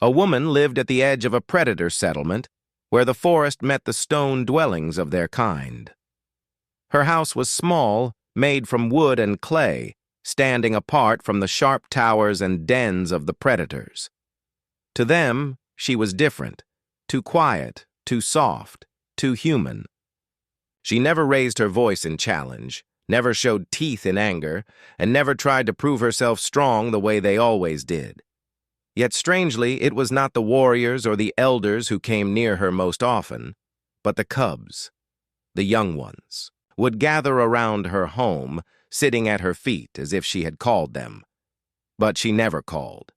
A woman lived at the edge of a predator settlement where the forest met the stone dwellings of their kind. Her house was small, made from wood and clay, standing apart from the sharp towers and dens of the predators. To them, she was different, too quiet, too soft, too human. She never raised her voice in challenge, never showed teeth in anger, and never tried to prove herself strong the way they always did. Yet strangely, it was not the warriors or the elders who came near her most often, but the cubs, the young ones, would gather around her home, sitting at her feet as if she had called them. But she never called.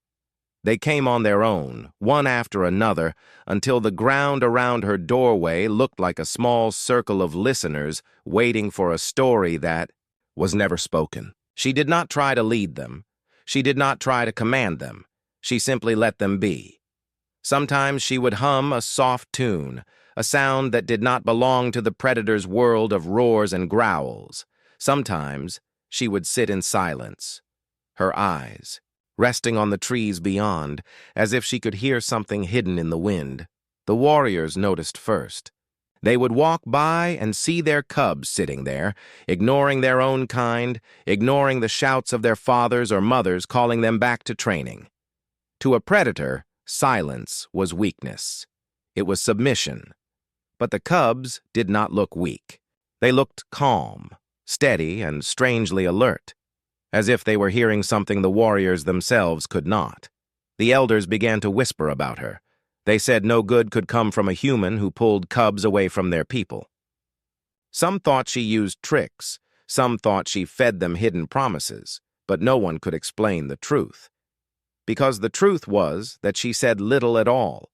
They came on their own, one after another, until the ground around her doorway looked like a small circle of listeners waiting for a story that was never spoken. She did not try to lead them. She did not try to command them. She simply let them be. Sometimes she would hum a soft tune, a sound that did not belong to the predator's world of roars and growls. Sometimes she would sit in silence, her eyes resting on the trees beyond, as if she could hear something hidden in the wind. The warriors noticed first. They would walk by and see their cubs sitting there, ignoring their own kind, ignoring the shouts of their fathers or mothers calling them back to training. To a predator, silence was weakness. It was submission. But the cubs did not look weak. They looked calm, steady, and strangely alert, as if they were hearing something the warriors themselves could not. The elders began to whisper about her. They said no good could come from a human who pulled cubs away from their people. Some thought she used tricks. Some thought she fed them hidden promises, but no one could explain the truth. Because the truth was that she said little at all.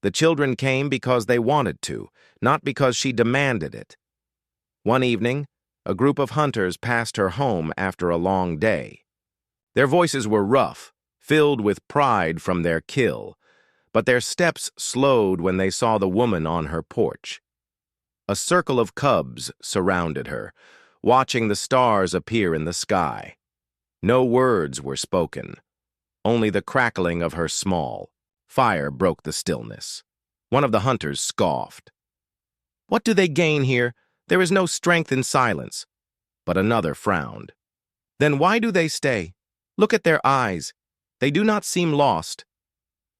The children came because they wanted to, not because she demanded it. One evening, a group of hunters passed her home after a long day. Their voices were rough, filled with pride from their kill, but their steps slowed when they saw the woman on her porch. A circle of cubs surrounded her, watching the stars appear in the sky. No words were spoken. Only the crackling of her small fire broke the stillness. One of the hunters scoffed. "What do they gain here? There is no strength in silence." But another frowned. "Then why do they stay? Look at their eyes. They do not seem lost."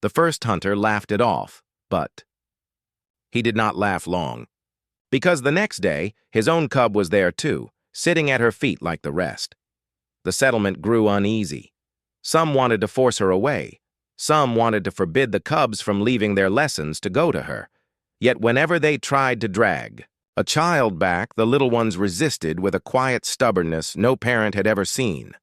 The first hunter laughed it off, but he did not laugh long. Because the next day, his own cub was there too, sitting at her feet like the rest. The settlement grew uneasy. Some wanted to force her away. Some wanted to forbid the cubs from leaving their lessons to go to her. Yet whenever they tried to drag a child back, the little ones resisted with a quiet stubbornness no parent had ever seen.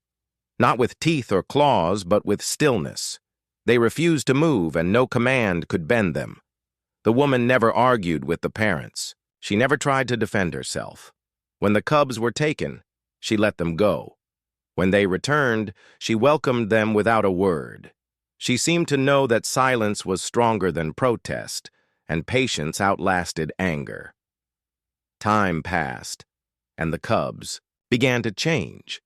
Not with teeth or claws, but with stillness. They refused to move, and no command could bend them. The woman never argued with the parents. She never tried to defend herself. When the cubs were taken, she let them go. When they returned, she welcomed them without a word. She seemed to know that silence was stronger than protest, and patience outlasted anger. Time passed, and the cubs began to change.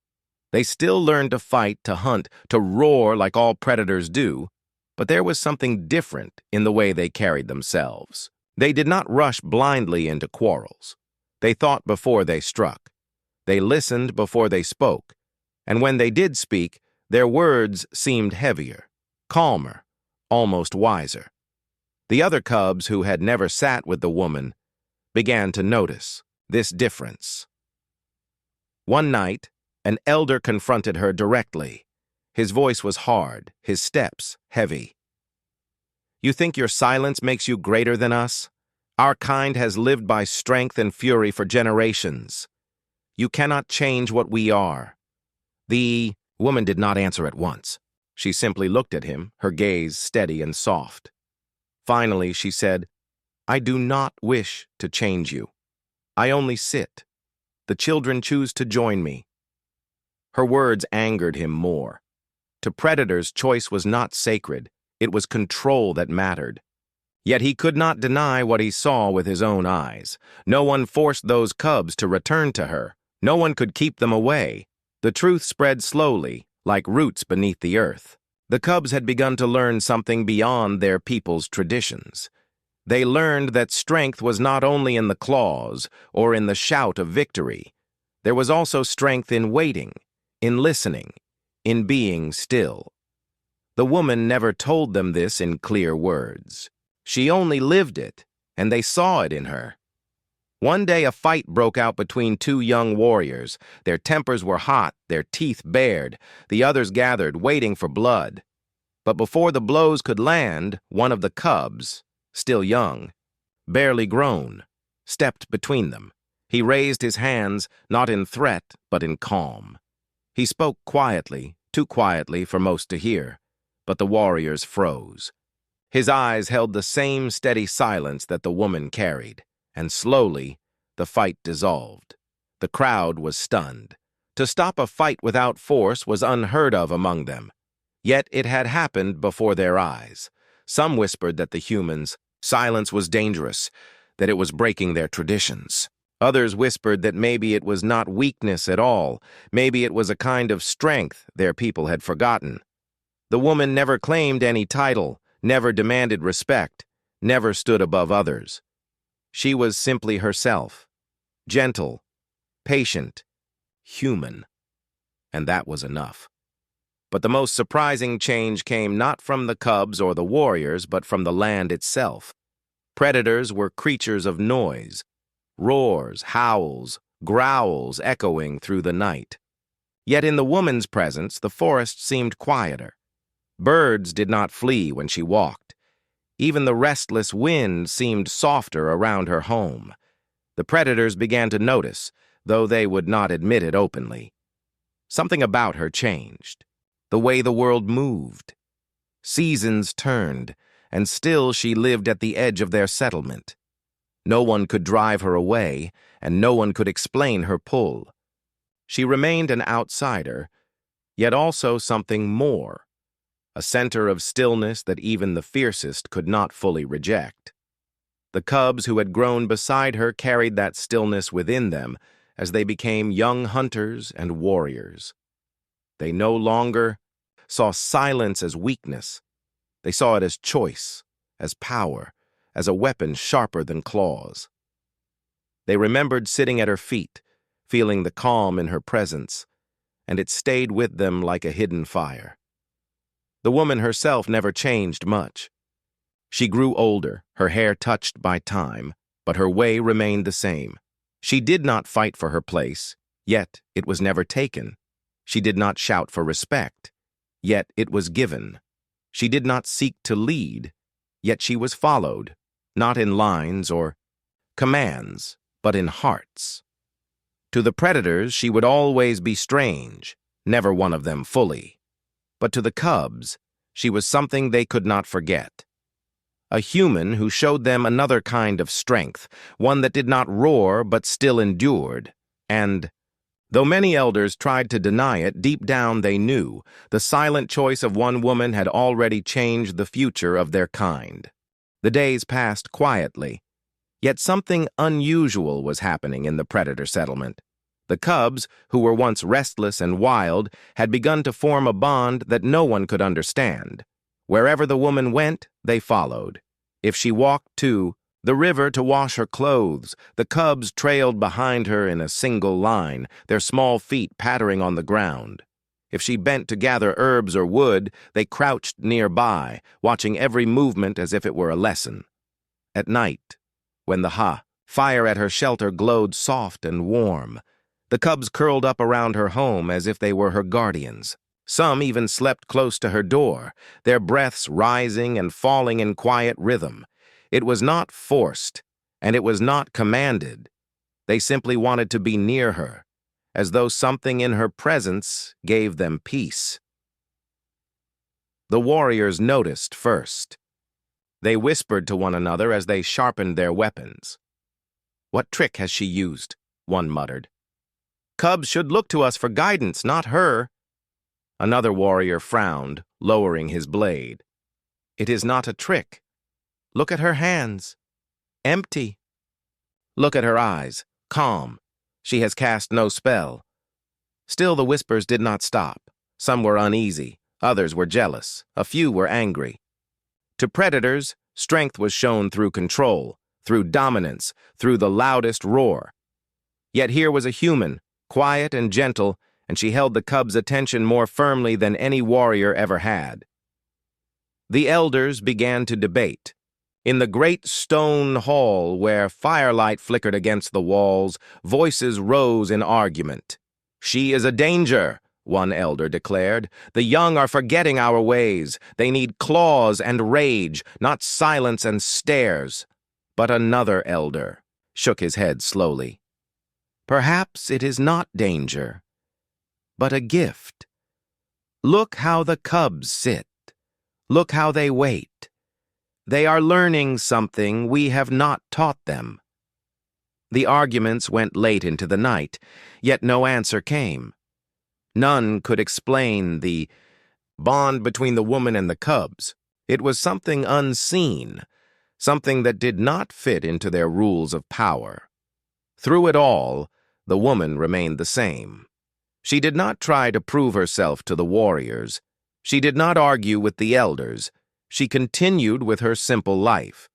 They still learned to fight, to hunt, to roar like all predators do, but there was something different in the way they carried themselves. They did not rush blindly into quarrels. They thought before they struck. They listened before they spoke, and when they did speak, their words seemed heavier, calmer, almost wiser. The other cubs who had never sat with the woman began to notice this difference. One night, an elder confronted her directly. His voice was hard, his steps heavy. "You think your silence makes you greater than us? Our kind has lived by strength and fury for generations. You cannot change what we are." The woman did not answer at once. She simply looked at him, her gaze steady and soft. Finally, she said, "I do not wish to change you. I only sit. The children choose to join me." Her words angered him more. To predators, choice was not sacred. It was control that mattered. Yet he could not deny what he saw with his own eyes. No one forced those cubs to return to her. No one could keep them away. The truth spread slowly, like roots beneath the earth. The cubs had begun to learn something beyond their people's traditions. They learned that strength was not only in the claws or in the shout of victory. There was also strength in waiting, in listening, in being still. The woman never told them this in clear words. She only lived it, and they saw it in her. One day a fight broke out between two young warriors. Their tempers were hot, their teeth bared. The others gathered, waiting for blood. But before the blows could land, one of the cubs, still young, barely grown, stepped between them. He raised his hands, not in threat, but in calm. He spoke quietly, too quietly for most to hear, but the warriors froze. His eyes held the same steady silence that the woman carried, and slowly, the fight dissolved. The crowd was stunned. To stop a fight without force was unheard of among them. Yet it had happened before their eyes. Some whispered that the humans' silence was dangerous, that it was breaking their traditions. Others whispered that maybe it was not weakness at all, maybe it was a kind of strength their people had forgotten. The woman never claimed any title, never demanded respect, never stood above others. She was simply herself, gentle, patient, human, and that was enough. But the most surprising change came not from the cubs or the warriors, but from the land itself. Predators were creatures of noise, roars, howls, growls echoing through the night. Yet in the woman's presence, the forest seemed quieter. Birds did not flee when she walked. Even the restless wind seemed softer around her home. The predators began to notice, though they would not admit it openly. Something about her changed. The way the world moved. Seasons turned, and still she lived at the edge of their settlement. No one could drive her away, and no one could explain her pull. She remained an outsider, yet also something more. A center of stillness that even the fiercest could not fully reject. The cubs who had grown beside her carried that stillness within them as they became young hunters and warriors. They no longer saw silence as weakness. They saw it as choice, as power, as a weapon sharper than claws. They remembered sitting at her feet, feeling the calm in her presence, and it stayed with them like a hidden fire. The woman herself never changed much. She grew older, her hair touched by time, but her way remained the same. She did not fight for her place, yet it was never taken. She did not shout for respect, yet it was given. She did not seek to lead, yet she was followed, not in lines or commands, but in hearts. To the predators, she would always be strange, never one of them fully. But to the cubs, she was something they could not forget. A human who showed them another kind of strength, one that did not roar but still endured. And, though many elders tried to deny it, deep down they knew the silent choice of one woman had already changed the future of their kind. The days passed quietly, yet something unusual was happening in the predator settlement. The cubs, who were once restless and wild, had begun to form a bond that no one could understand. Wherever the woman went, they followed. If she walked to the river to wash her clothes, the cubs trailed behind her in a single line, their small feet pattering on the ground. If she bent to gather herbs or wood, they crouched nearby, watching every movement as if it were a lesson. At night, when the fire at her shelter glowed soft and warm, the cubs curled up around her home as if they were her guardians. Some even slept close to her door, their breaths rising and falling in quiet rhythm. It was not forced, and it was not commanded. They simply wanted to be near her, as though something in her presence gave them peace. The warriors noticed first. They whispered to one another as they sharpened their weapons. "What trick has she used?" one muttered. "Cubs should look to us for guidance, not her." Another warrior frowned, lowering his blade. "It is not a trick. Look at her hands. Empty. Look at her eyes. Calm. She has cast no spell." Still the whispers did not stop. Some were uneasy, Others were jealous. A few were angry. To predators, strength was shown through control, through dominance, through the loudest roar. Yet here was a human, quiet and gentle, and she held the cub's attention more firmly than any warrior ever had. The elders began to debate. In the great stone hall where firelight flickered against the walls, voices rose in argument. "She is a danger," one elder declared. "The young are forgetting our ways. They need claws and rage, not silence and stares." But another elder shook his head slowly. "Perhaps it is not danger, but a gift. Look how the cubs sit. Look how they wait. They are learning something we have not taught them." The arguments went late into the night, yet no answer came. None could explain the bond between the woman and the cubs. It was something unseen, something that did not fit into their rules of power. Through it all, the woman remained the same. She did not try to prove herself to the warriors. She did not argue with the elders. She continued with her simple life,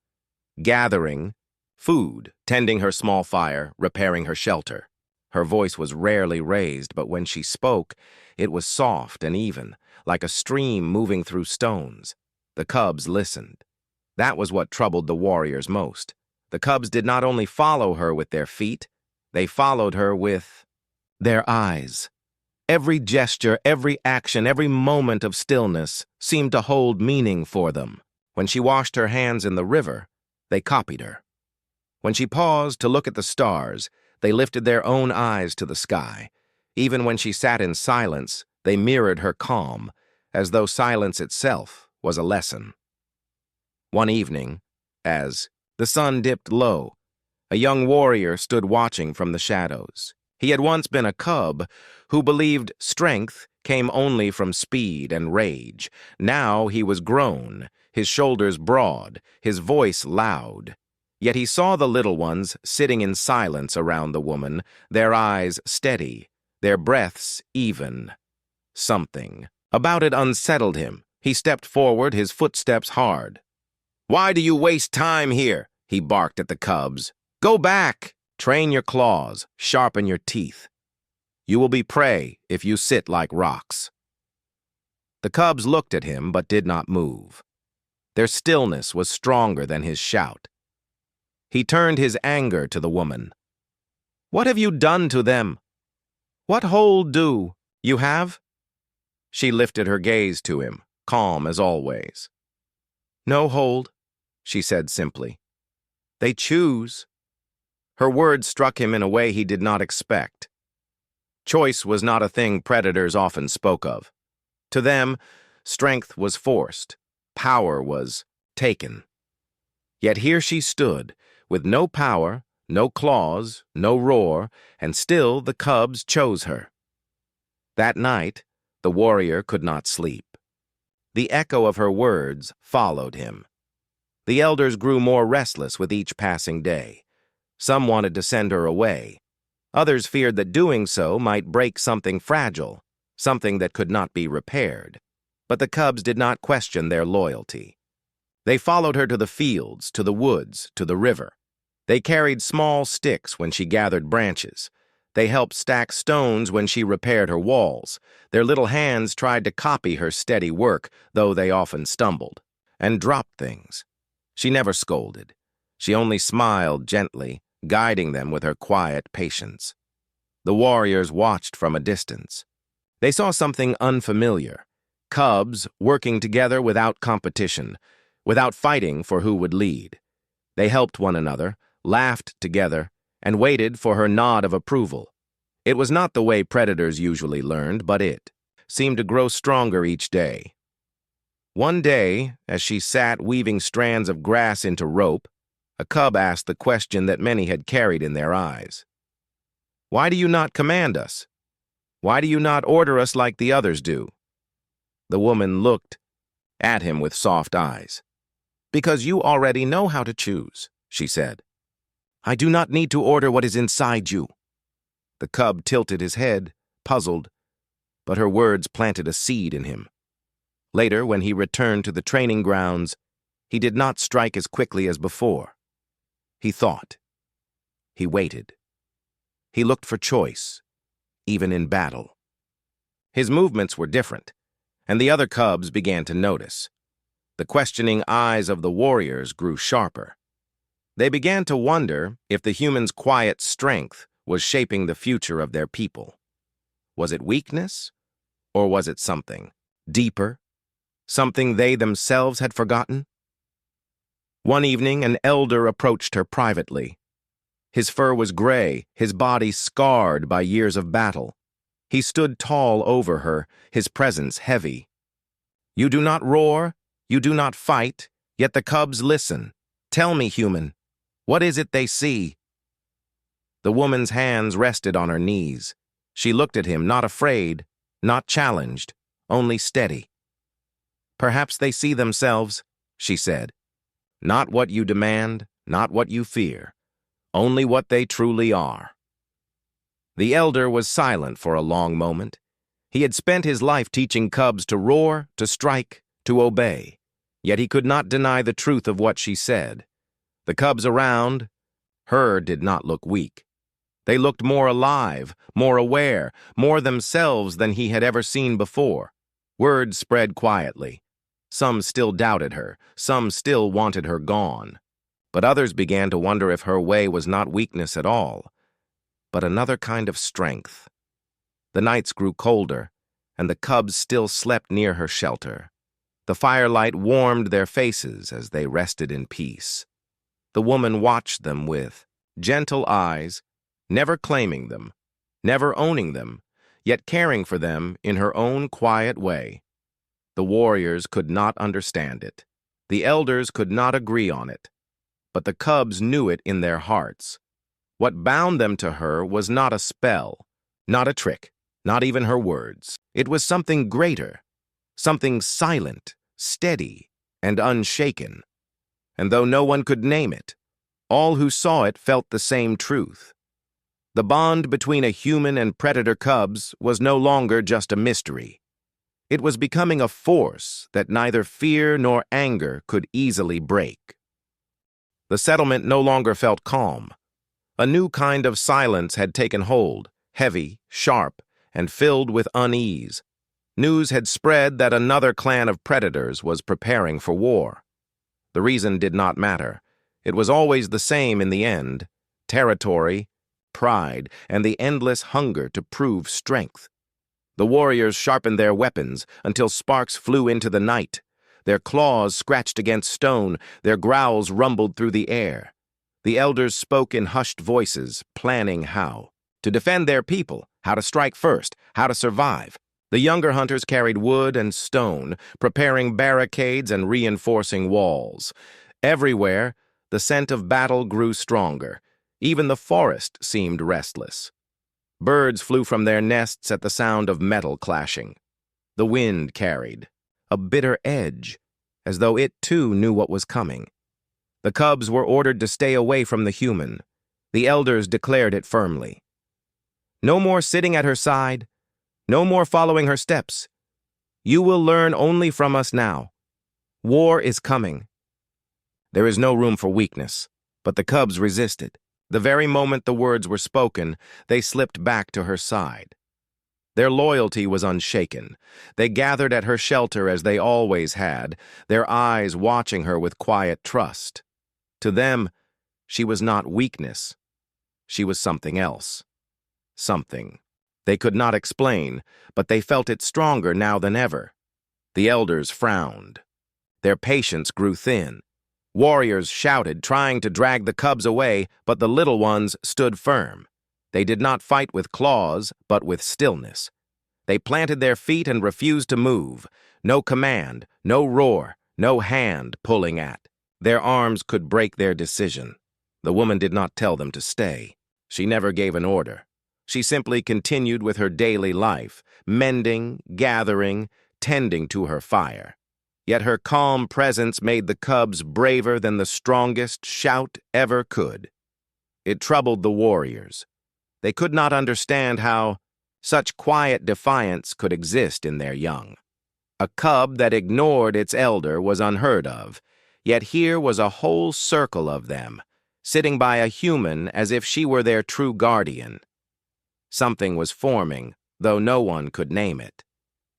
gathering food, tending her small fire, repairing her shelter. Her voice was rarely raised, but when she spoke, it was soft and even, like a stream moving through stones. The cubs listened. That was what troubled the warriors most. The cubs did not only follow her with their feet, they followed her with their eyes. Every gesture, every action, every moment of stillness seemed to hold meaning for them. When she washed her hands in the river, they copied her. When she paused to look at the stars, they lifted their own eyes to the sky. Even when she sat in silence, they mirrored her calm, as though silence itself was a lesson. One evening, as the sun dipped low, a young warrior stood watching from the shadows. He had once been a cub who believed strength came only from speed and rage. Now he was grown, his shoulders broad, his voice loud. Yet he saw the little ones sitting in silence around the woman, their eyes steady, their breaths even. Something about it unsettled him. He stepped forward, his footsteps hard. "Why do you waste time here?" he barked at the cubs. "Go back! Train your claws, sharpen your teeth. You will be prey if you sit like rocks." The cubs looked at him but did not move. Their stillness was stronger than his shout. He turned his anger to the woman. "What have you done to them? What hold do you have?" She lifted her gaze to him, calm as always. "No hold," she said simply. "They choose." Her words struck him in a way he did not expect. Choice was not a thing predators often spoke of. To them, strength was forced, power was taken. Yet here she stood, with no power, no claws, no roar, and still the cubs chose her. That night, the warrior could not sleep. The echo of her words followed him. The elders grew more restless with each passing day. Some wanted to send her away. Others feared that doing so might break something fragile, something that could not be repaired. But the cubs did not question their loyalty. They followed her to the fields, to the woods, to the river. They carried small sticks when she gathered branches. They helped stack stones when she repaired her walls. Their little hands tried to copy her steady work, though they often stumbled, and dropped things. She never scolded. She only smiled gently, guiding them with her quiet patience. The warriors watched from a distance. They saw something unfamiliar. Cubs working together without competition, without fighting for who would lead. They helped one another, laughed together, and waited for her nod of approval. It was not the way predators usually learned, but it seemed to grow stronger each day. One day, as she sat weaving strands of grass into rope, a cub asked the question that many had carried in their eyes. "Why do you not command us? Why do you not order us like the others do?" The woman looked at him with soft eyes. "Because you already know how to choose," she said. "I do not need to order what is inside you." The cub tilted his head, puzzled, but her words planted a seed in him. Later, when he returned to the training grounds, he did not strike as quickly as before. He thought. He waited. He looked for choice, even in battle. His movements were different, and the other cubs began to notice. The questioning eyes of the warriors grew sharper. They began to wonder if the humans' quiet strength was shaping the future of their people. Was it weakness, or was it something deeper, something they themselves had forgotten? One evening, an elder approached her privately. His fur was gray, his body scarred by years of battle. He stood tall over her, his presence heavy. "You do not roar, you do not fight, yet the cubs listen. Tell me, human, what is it they see?" The woman's hands rested on her knees. She looked at him, not afraid, not challenged, only steady. "Perhaps they see themselves," she said. "Not what you demand, not what you fear, only what they truly are." The elder was silent for a long moment. He had spent his life teaching cubs to roar, to strike, to obey. Yet he could not deny the truth of what she said. The cubs around her did not look weak. They looked more alive, more aware, more themselves than he had ever seen before. Word spread quietly. Some still doubted her, some still wanted her gone. But others began to wonder if her way was not weakness at all, but another kind of strength. The nights grew colder, and the cubs still slept near her shelter. The firelight warmed their faces as they rested in peace. The woman watched them with gentle eyes, never claiming them, never owning them, yet caring for them in her own quiet way. The warriors could not understand it. The elders could not agree on it. But the cubs knew it in their hearts. What bound them to her was not a spell, not a trick, not even her words. It was something greater, something silent, steady, and unshaken. And though no one could name it, all who saw it felt the same truth. The bond between a human and predator cubs was no longer just a mystery. It was becoming a force that neither fear nor anger could easily break. The settlement no longer felt calm. A new kind of silence had taken hold, heavy, sharp, and filled with unease. News had spread that another clan of predators was preparing for war. The reason did not matter. It was always the same in the end: territory, pride, and the endless hunger to prove strength. The warriors sharpened their weapons until sparks flew into the night. Their claws scratched against stone, their growls rumbled through the air. The elders spoke in hushed voices, planning how to defend their people, how to strike first, how to survive. The younger hunters carried wood and stone, preparing barricades and reinforcing walls. Everywhere, the scent of battle grew stronger. Even the forest seemed restless. Birds flew from their nests at the sound of metal clashing. The wind carried a bitter edge, as though it too knew what was coming. The cubs were ordered to stay away from the human. The elders declared it firmly. No more sitting at her side, no more following her steps. You will learn only from us now. War is coming. There is no room for weakness, but the cubs resisted. The very moment the words were spoken, they slipped back to her side. Their loyalty was unshaken. They gathered at her shelter as they always had, their eyes watching her with quiet trust. To them, she was not weakness. She was something else. Something they could not explain, but they felt it stronger now than ever. The elders frowned. Their patience grew thin. Warriors shouted, trying to drag the cubs away, but the little ones stood firm. They did not fight with claws, but with stillness. They planted their feet and refused to move. No command, no roar, no hand pulling at. Their arms could break their decision. The woman did not tell them to stay. She never gave an order. She simply continued with her daily life, mending, gathering, tending to her fire. Yet her calm presence made the cubs braver than the strongest shout ever could. It troubled the warriors. They could not understand how such quiet defiance could exist in their young. A cub that ignored its elder was unheard of, yet here was a whole circle of them, sitting by a human as if she were their true guardian. Something was forming, though no one could name it.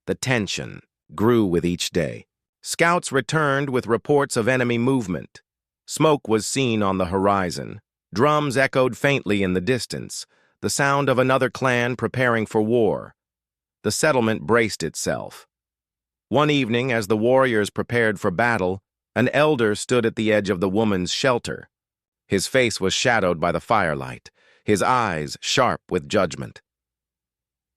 The tension grew with each day. Scouts returned with reports of enemy movement. Smoke was seen on the horizon. Drums echoed faintly in the distance, the sound of another clan preparing for war. The settlement braced itself. One evening, as the warriors prepared for battle, an elder stood at the edge of the woman's shelter. His face was shadowed by the firelight, his eyes sharp with judgment.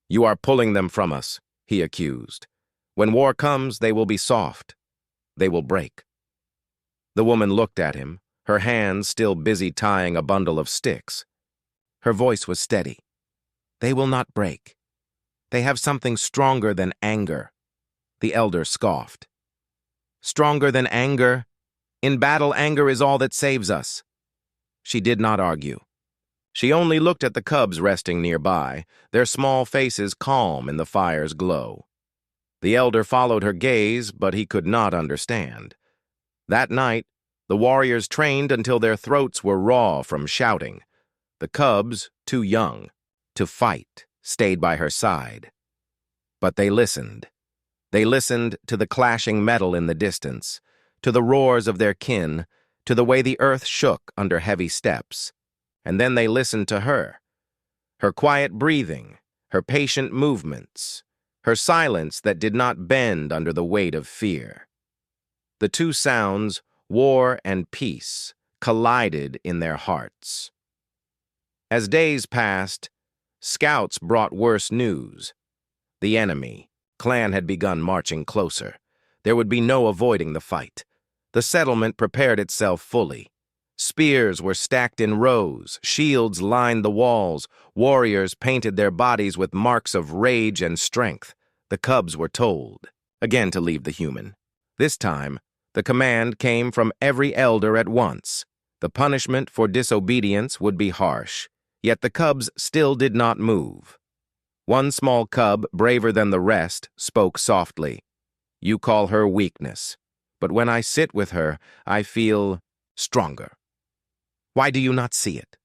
"You are pulling them from us," he accused. "When war comes, they will be soft. They will break." The woman looked at him, her hands still busy tying a bundle of sticks. Her voice was steady. "They will not break. They have something stronger than anger." The elder scoffed. "Stronger than anger? In battle, anger is all that saves us." She did not argue. She only looked at the cubs resting nearby, their small faces calm in the fire's glow. The elder followed her gaze, but he could not understand. That night, the warriors trained until their throats were raw from shouting. The cubs, too young to fight, stayed by her side. But they listened. They listened to the clashing metal in the distance, to the roars of their kin, to the way the earth shook under heavy steps. And then they listened to her. Her quiet breathing, her patient movements, her silence that did not bend under the weight of fear. The two sounds, war and peace, collided in their hearts. As days passed, scouts brought worse news. The enemy, clan had begun marching closer. There would be no avoiding the fight. The settlement prepared itself fully. Spears were stacked in rows, shields lined the walls, warriors painted their bodies with marks of rage and strength. The cubs were told, again to leave the human. This time, the command came from every elder at once. The punishment for disobedience would be harsh, yet the cubs still did not move. One small cub, braver than the rest, spoke softly. "You call her weakness, but when I sit with her, I feel stronger. Why do you not see it?"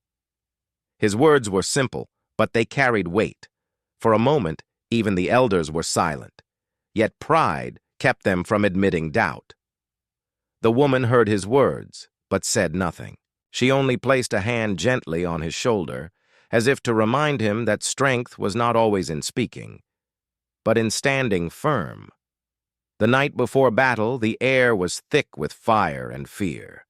His words were simple, but they carried weight. For a moment, even the elders were silent. Yet pride kept them from admitting doubt. The woman heard his words, but said nothing. She only placed a hand gently on his shoulder, as if to remind him that strength was not always in speaking, but in standing firm. The night before battle, the air was thick with fire and fear.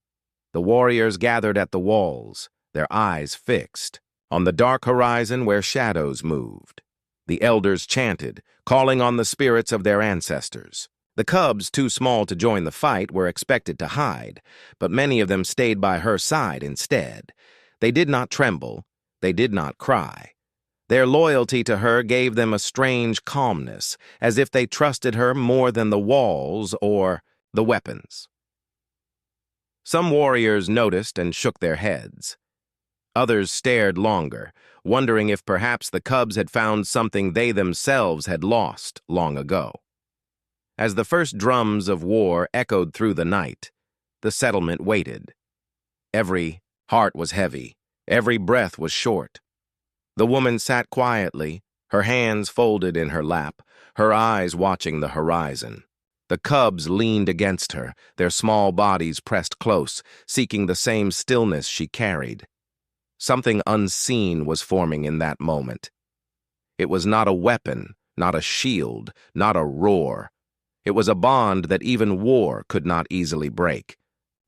The warriors gathered at the walls, their eyes fixed on the dark horizon where shadows moved. The elders chanted, calling on the spirits of their ancestors. The cubs, too small to join the fight, were expected to hide, but many of them stayed by her side instead. They did not tremble, they did not cry. Their loyalty to her gave them a strange calmness, as if they trusted her more than the walls or the weapons. Some warriors noticed and shook their heads. Others stared longer, wondering if perhaps the cubs had found something they themselves had lost long ago. As the first drums of war echoed through the night, the settlement waited. Every heart was heavy, every breath was short. The woman sat quietly, her hands folded in her lap, her eyes watching the horizon. The cubs leaned against her, their small bodies pressed close, seeking the same stillness she carried. Something unseen was forming in that moment. It was not a weapon, not a shield, not a roar. It was a bond that even war could not easily break.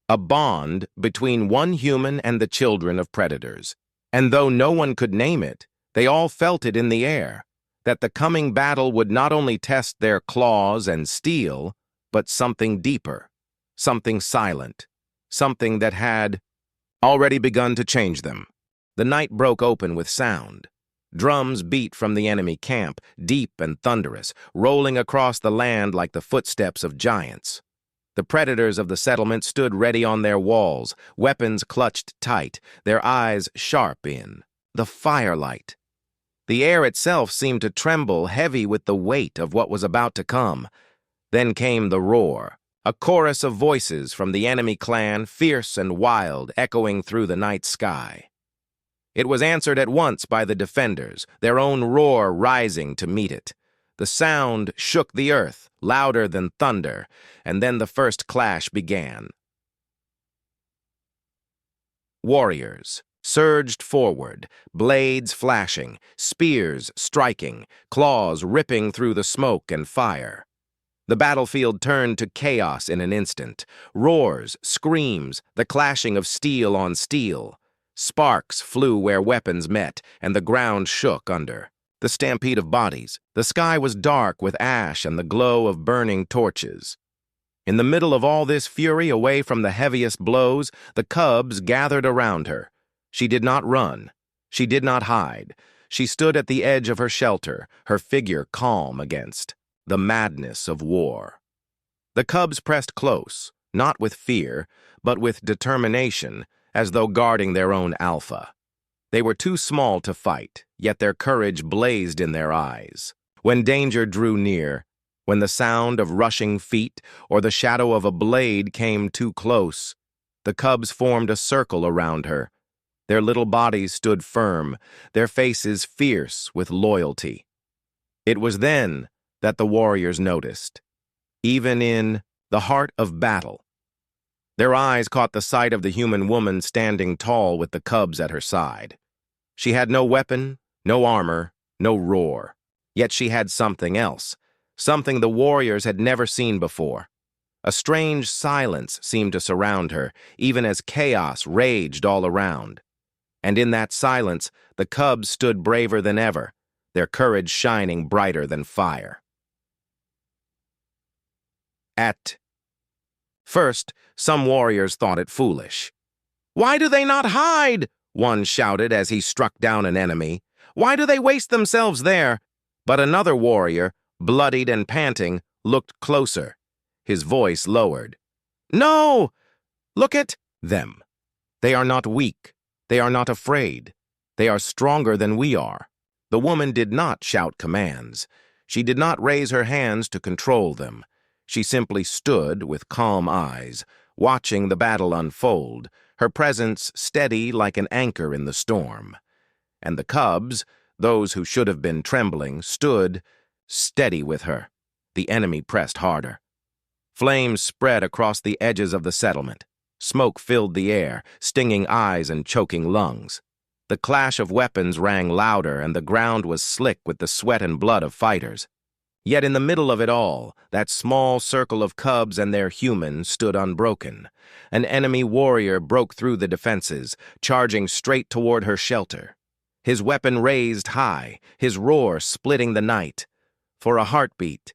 A bond between one human and the children of predators. And though no one could name it, they all felt it in the air, that the coming battle would not only test their claws and steel, but something deeper, something silent, something that had already begun to change them. The night broke open with sound. Drums beat from the enemy camp, deep and thunderous, rolling across the land like the footsteps of giants. The predators of the settlement stood ready on their walls, weapons clutched tight, their eyes sharp in the firelight. The air itself seemed to tremble, heavy with the weight of what was about to come. Then came the roar, a chorus of voices from the enemy clan, fierce and wild, echoing through the night sky. It was answered at once by the defenders, their own roar rising to meet it. The sound shook the earth, louder than thunder, and then the first clash began. Warriors surged forward, blades flashing, spears striking, claws ripping through the smoke and fire. The battlefield turned to chaos in an instant. Roars, screams, the clashing of steel on steel. Sparks flew where weapons met, and the ground shook under. The stampede of bodies. The sky was dark with ash and the glow of burning torches. In the middle of all this fury, away from the heaviest blows, the cubs gathered around her. She did not run. She did not hide. She stood at the edge of her shelter, her figure calm against the madness of war. The cubs pressed close, not with fear, but with determination, as though guarding their own alpha. They were too small to fight, yet their courage blazed in their eyes. When danger drew near, when the sound of rushing feet or the shadow of a blade came too close, the cubs formed a circle around her. Their little bodies stood firm, their faces fierce with loyalty. It was then that the warriors noticed, even in the heart of battle. Their eyes caught the sight of the human woman standing tall with the cubs at her side. She had no weapon, no armor, no roar. Yet she had something else, something the warriors had never seen before. A strange silence seemed to surround her, even as chaos raged all around. And in that silence, the cubs stood braver than ever, their courage shining brighter than fire. At first, some warriors thought it foolish. "Why do they not hide?" one shouted as he struck down an enemy. "Why do they waste themselves there?" But another warrior, bloodied and panting, looked closer. His voice lowered. "No! Look at them. They are not weak. They are not afraid. They are stronger than we are." The woman did not shout commands. She did not raise her hands to control them. She simply stood with calm eyes, watching the battle unfold, her presence steady like an anchor in the storm. And the cubs, those who should have been trembling, stood steady with her. The enemy pressed harder. Flames spread across the edges of the settlement. Smoke filled the air, stinging eyes and choking lungs. The clash of weapons rang louder, and the ground was slick with the sweat and blood of fighters. Yet in the middle of it all, that small circle of cubs and their human stood unbroken. An enemy warrior broke through the defenses, charging straight toward her shelter. His weapon raised high, his roar splitting the night. For a heartbeat,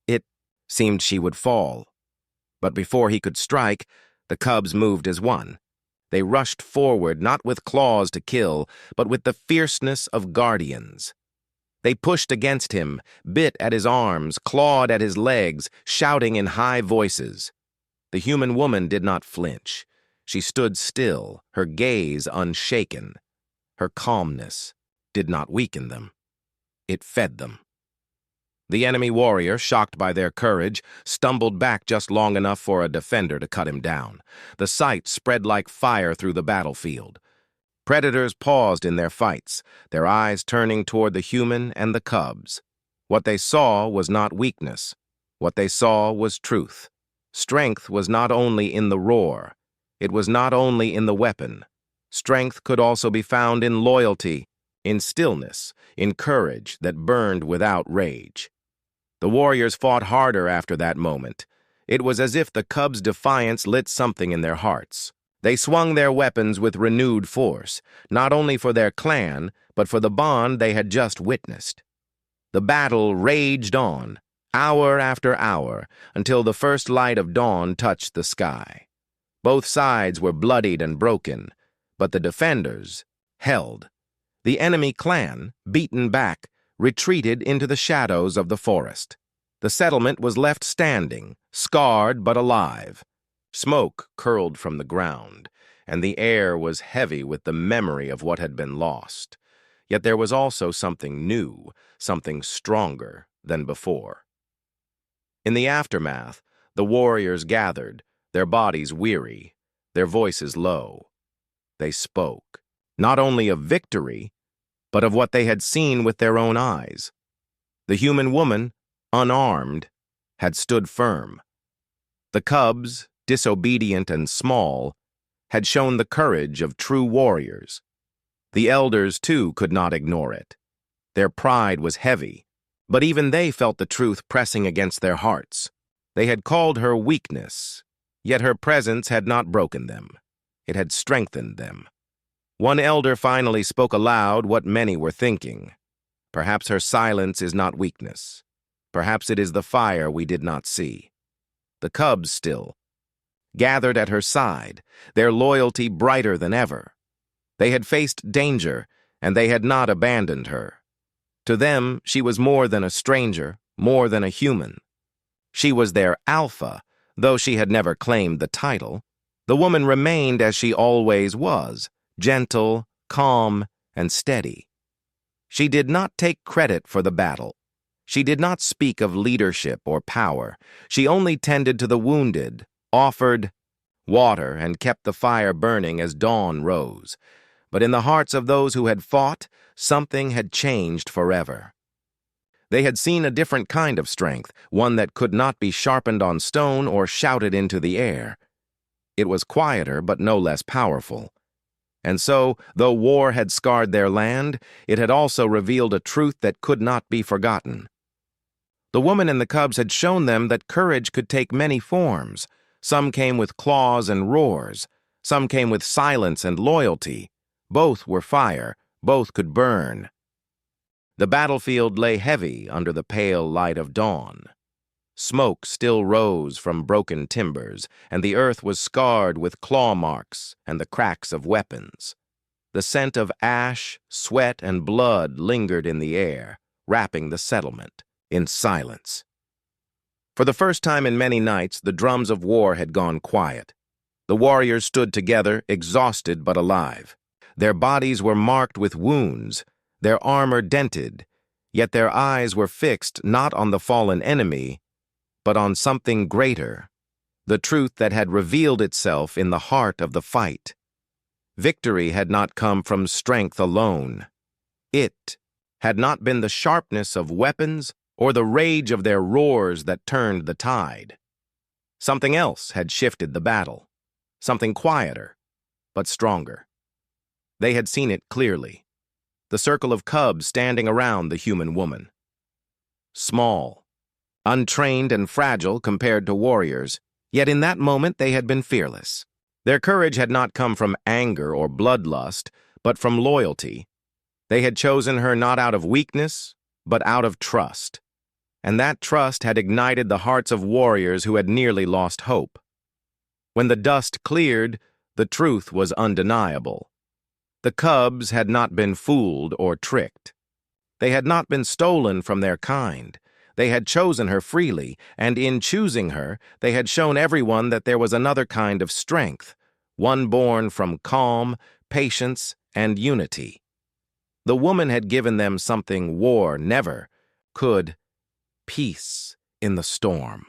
it seemed she would fall. But before he could strike, the cubs moved as one. They rushed forward, not with claws to kill, but with the fierceness of guardians. They pushed against him, bit at his arms, clawed at his legs, shouting in high voices. The human woman did not flinch. She stood still, her gaze unshaken. Her calmness did not weaken them. It fed them. The enemy warrior, shocked by their courage, stumbled back just long enough for a defender to cut him down. The sight spread like fire through the battlefield. Predators paused in their fights, their eyes turning toward the human and the cubs. What they saw was not weakness. What they saw was truth. Strength was not only in the roar. It was not only in the weapon. Strength could also be found in loyalty, in stillness, in courage that burned without rage. The warriors fought harder after that moment. It was as if the cubs' defiance lit something in their hearts. They swung their weapons with renewed force, not only for their clan, but for the bond they had just witnessed. The battle raged on, hour after hour, until the first light of dawn touched the sky. Both sides were bloodied and broken, but the defenders held. The enemy clan, beaten back, retreated into the shadows of the forest. The settlement was left standing, scarred but alive. Smoke curled from the ground, and the air was heavy with the memory of what had been lost. Yet there was also something new, something stronger than before. In the aftermath, the warriors gathered, their bodies weary, their voices low. They spoke, not only of victory, but of what they had seen with their own eyes. The human woman, unarmed, had stood firm. The cubs, disobedient and small, had shown the courage of true warriors. The elders, too, could not ignore it. Their pride was heavy, but even they felt the truth pressing against their hearts. They had called her weakness, yet her presence had not broken them. It had strengthened them. One elder finally spoke aloud what many were thinking. Perhaps her silence is not weakness. Perhaps it is the fire we did not see. The cubs still gathered at her side, their loyalty brighter than ever. They had faced danger, and they had not abandoned her. To them, she was more than a stranger, more than a human. She was their alpha, though she had never claimed the title. The woman remained as she always was, gentle, calm, and steady. She did not take credit for the battle. She did not speak of leadership or power. She only tended to the wounded, offered water, and kept the fire burning as dawn rose. But in the hearts of those who had fought, something had changed forever. They had seen a different kind of strength, one that could not be sharpened on stone or shouted into the air. It was quieter, but no less powerful. And so, though war had scarred their land, it had also revealed a truth that could not be forgotten. The woman and the cubs had shown them that courage could take many forms. Some came with claws and roars. Some came with silence and loyalty. Both were fire. Both could burn. The battlefield lay heavy under the pale light of dawn. Smoke still rose from broken timbers, and the earth was scarred with claw marks and the cracks of weapons. The scent of ash, sweat, and blood lingered in the air, wrapping the settlement in silence. For the first time in many nights, the drums of war had gone quiet. The warriors stood together, exhausted but alive. Their bodies were marked with wounds, their armor dented, yet their eyes were fixed not on the fallen enemy, but on something greater, the truth that had revealed itself in the heart of the fight. Victory had not come from strength alone. It had not been the sharpness of weapons or the rage of their roars that turned the tide. Something else had shifted the battle, something quieter, but stronger. They had seen it clearly. The circle of cubs standing around the human woman. Small, untrained and fragile compared to warriors, yet in that moment they had been fearless. Their courage had not come from anger or bloodlust, but from loyalty. They had chosen her not out of weakness, but out of trust. And that trust had ignited the hearts of warriors who had nearly lost hope. When the dust cleared, the truth was undeniable. The cubs had not been fooled or tricked. They had not been stolen from their kind. They had chosen her freely, and in choosing her, they had shown everyone that there was another kind of strength, one born from calm, patience, and unity. The woman had given them something war never could: peace in the storm.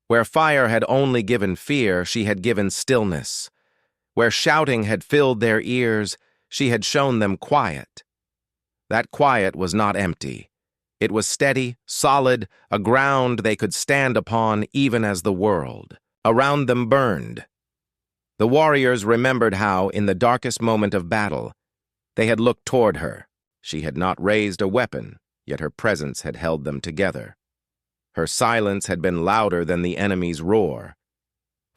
Where fire had only given fear, she had given stillness. Where shouting had filled their ears, she had shown them quiet. That quiet was not empty. It was steady, solid, a ground they could stand upon even as the world around them burned. The warriors remembered how, in the darkest moment of battle, they had looked toward her. She had not raised a weapon, yet her presence had held them together. Her silence had been louder than the enemy's roar.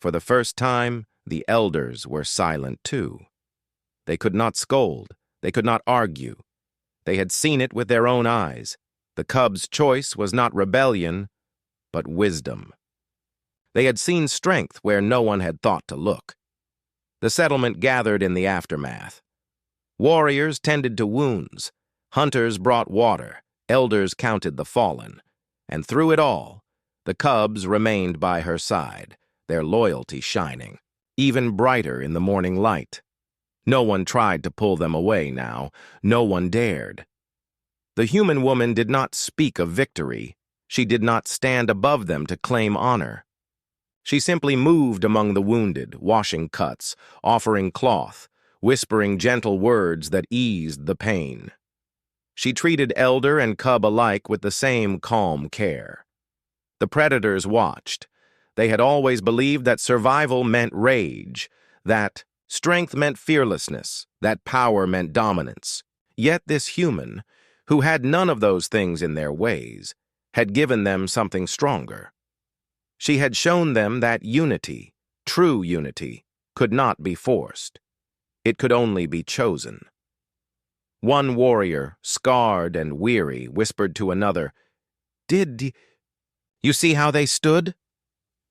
For the first time, the elders were silent too. They could not scold. They could not argue. They had seen it with their own eyes. The cubs' choice was not rebellion, but wisdom. They had seen strength where no one had thought to look. The settlement gathered in the aftermath. Warriors tended to wounds. Hunters brought water. Elders counted the fallen. And through it all, the cubs remained by her side, their loyalty shining, even brighter in the morning light. No one tried to pull them away now. No one dared. The human woman did not speak of victory. She did not stand above them to claim honor. She simply moved among the wounded, washing cuts, offering cloth, whispering gentle words that eased the pain. She treated elder and cub alike with the same calm care. The predators watched. They had always believed that survival meant rage, that strength meant fearlessness, that power meant dominance. Yet this human, who had none of those things in their ways, had given them something stronger. She had shown them that unity, true unity, could not be forced. It could only be chosen. One warrior, scarred and weary, whispered to another, "Did you see how they stood?"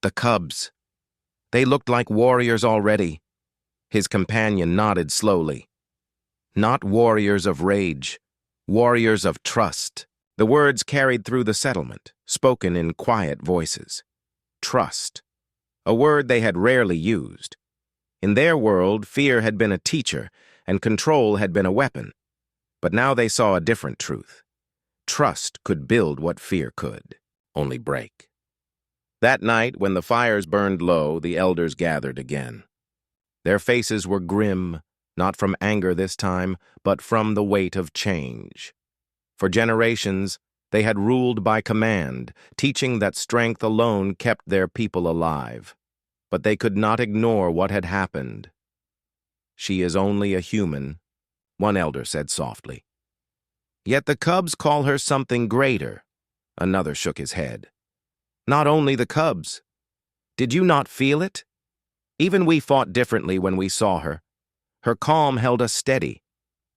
"The cubs. They looked like warriors already." His companion nodded slowly. "Not warriors of rage, warriors of trust." The words carried through the settlement, spoken in quiet voices. Trust, a word they had rarely used. In their world, fear had been a teacher, and control had been a weapon. But now they saw a different truth. Trust could build what fear could, only break. That night, when the fires burned low, the elders gathered again. Their faces were grim, not from anger this time, but from the weight of change. For generations, they had ruled by command, teaching that strength alone kept their people alive. But they could not ignore what had happened. "She is only a human," one elder said softly. "Yet the cubs call her something greater," another shook his head. "Not only the cubs. Did you not feel it? Even we fought differently when we saw her. Her calm held us steady.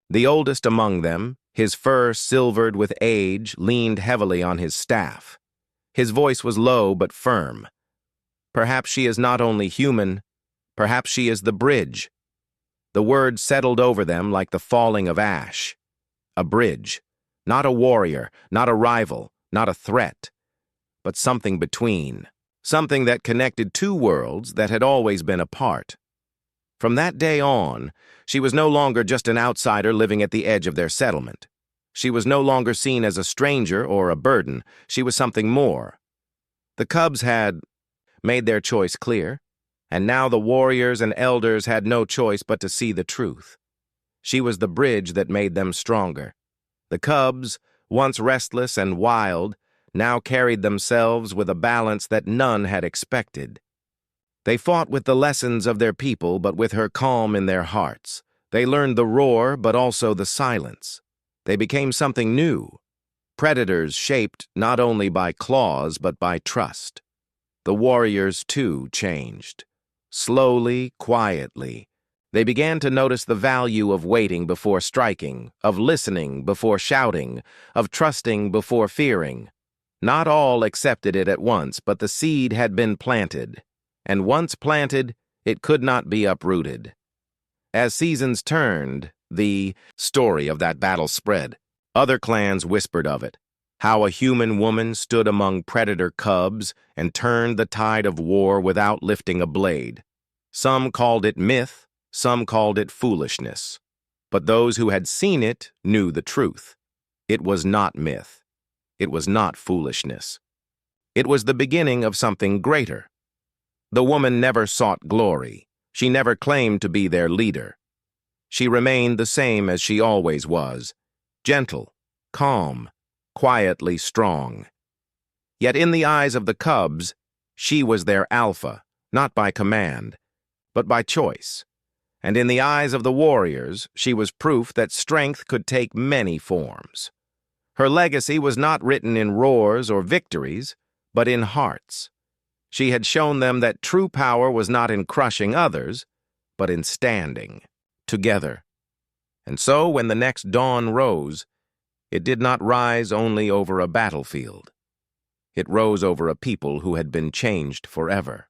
The oldest among them, his fur silvered with age, leaned heavily on his staff. His voice was low but firm. Perhaps she is not only human, perhaps she is the bridge." The word settled over them like the falling of ash. A bridge, not a warrior, not a rival, not a threat, but something between, something that connected two worlds that had always been apart. From that day on, she was no longer just an outsider living at the edge of their settlement. She was no longer seen as a stranger or a burden. She was something more. The cubs had made their choice clear, and now the warriors and elders had no choice but to see the truth. She was the bridge that made them stronger. The cubs, once restless and wild, now carried themselves with a balance that none had expected. They fought with the lessons of their people, but with her calm in their hearts. They learned the roar, but also the silence. They became something new. Predators shaped not only by claws, but by trust. The warriors, too, changed. Slowly, quietly, they began to notice the value of waiting before striking, of listening before shouting, of trusting before fearing. Not all accepted it at once, but the seed had been planted. And once planted, it could not be uprooted. As seasons turned, the story of that battle spread. Other clans whispered of it, how a human woman stood among predator cubs and turned the tide of war without lifting a blade. Some called it myth, some called it foolishness. But those who had seen it knew the truth. It was not myth. It was not foolishness. It was the beginning of something greater. The woman never sought glory. She never claimed to be their leader. She remained the same as she always was, gentle, calm, quietly strong. Yet in the eyes of the cubs, she was their alpha, not by command, but by choice. And in the eyes of the warriors, she was proof that strength could take many forms. Her legacy was not written in roars or victories, but in hearts. She had shown them that true power was not in crushing others, but in standing together. And so, when the next dawn rose, it did not rise only over a battlefield. It rose over a people who had been changed forever.